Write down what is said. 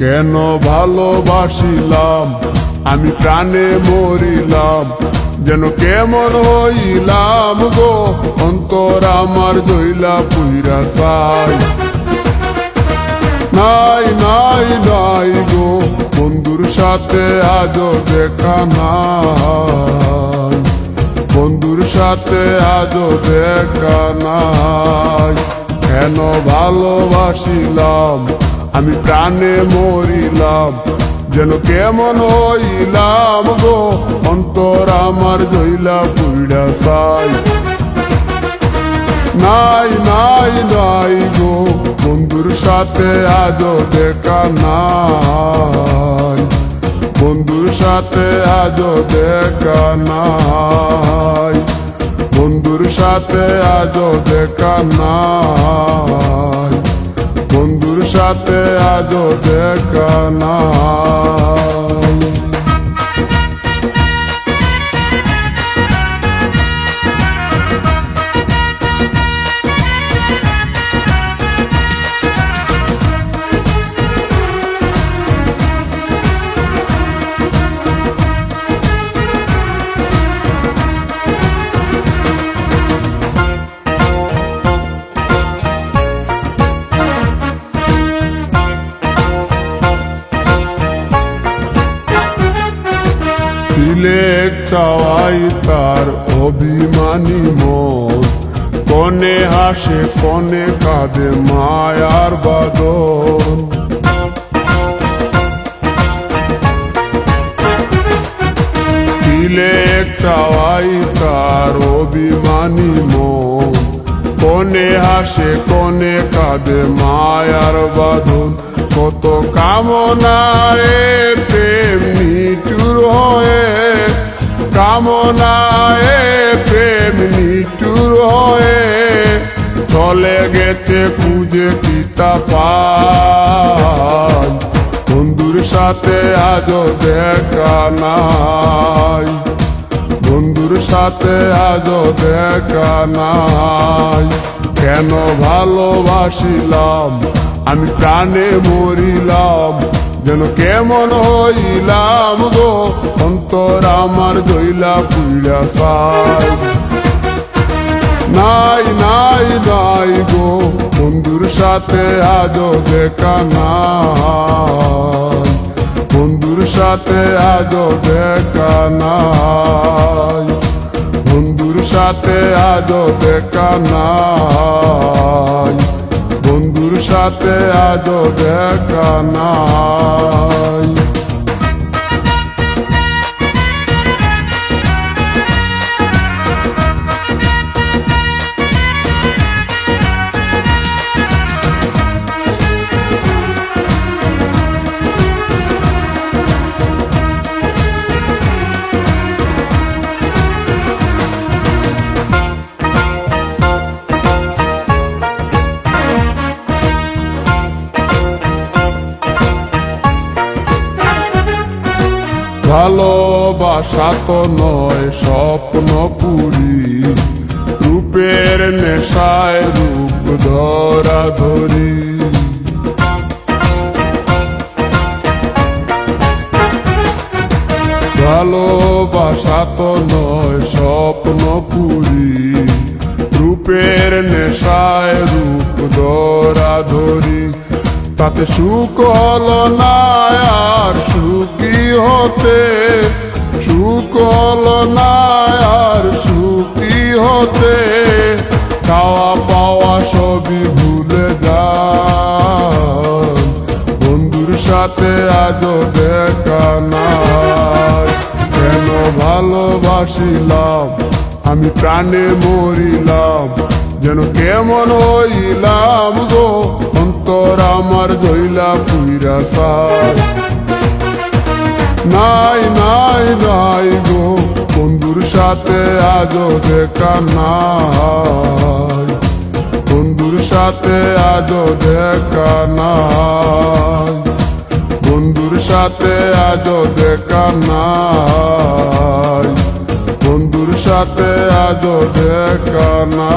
কেন ভালোবাসিলাম আমি প্রাণে মরিলাম, যেন কেমন হইলাম গো, অন্তর আমার দইলা পুইরা চাই। নাই নাই নাই গো, বন্ধুর সাথে আজও দেখা নাই, বন্ধুর সাথে আজও দেখা নাই। কেন ভালোবাসিলাম আমি প্রাণে মরিলাম, যেন কেমন হইলাম গো, অন্তর আমার দইলা পুইরা চাই। নাই নাই নাই গো, বন্ধুর সাথে আজও দেখা নাই, বন্ধুর সাথে আজও দেখা নাই, বন্ধুর সাথে আজও দেখা নাই, বন্ধুর সাথে আজও দেখা নাই। তিলেক চাওয়াই তার অভিমানী মন, কনে হাসে কনে কাঁদে মায়ার বাদন। তিলেক চাওয়াই তার অভিমানী মন, কনে হাসে কনে কাঁদে মায়ার বাঁধন। কত কামনায় প্রেম নিঠুর হয়ে, কামনায় প্রেম নিঠুর হয়ে, চলে গেছে খুঁজে কিতা পাই, বন্ধুর সাথে আজও দেখা নাই, বন্ধুর সাথে আজও দেখা নাই। কেন ভালোবাসিলাম আমি প্রাণে মরিলাম, যেন কেমন হইলাম গো, অন্তর আমার দইলা পুইরা চাই। নাই নাই নাই গো, বন্ধুর সাথে আজও দেখা নাই, বন্ধুর সাথে আজও দেখা নাই, বন্ধুর সাথে আজও দেখা নাই, বন্ধুর সাথে আজও দেখা নাই। ভালোবাসা তো নয় স্বপ্ন পুরি, রূপের নেশায় রূপ ধরা ধরি। ভালোবাসা তো নয় স্বপ্ন পুরি, রূপের নেশায় রূপ ধরা ধরি। তাতে সুখ হলো না আর সুখী হতে, সুখ হলো না আর সুখী হতে, খাওয়া পাওয়া সবই ভুলে যায়, বন্ধুর সাথে আজও দেখা নাই। কেন ভালোবাসিলাম আমি প্রাণে মরিলাম, যেন কেমন হইলাম গো, অন্তর আমার দইলা পুইরা চাই। নাই নাই নাই গো, বন্ধুর সাথে আজও দেখা নাই, বন্ধুর সাথে আজও দেখা নাই, বন্ধুর সাথে আজও দেখা নাই, বন্ধুর সাথে আজও দেখা নাই।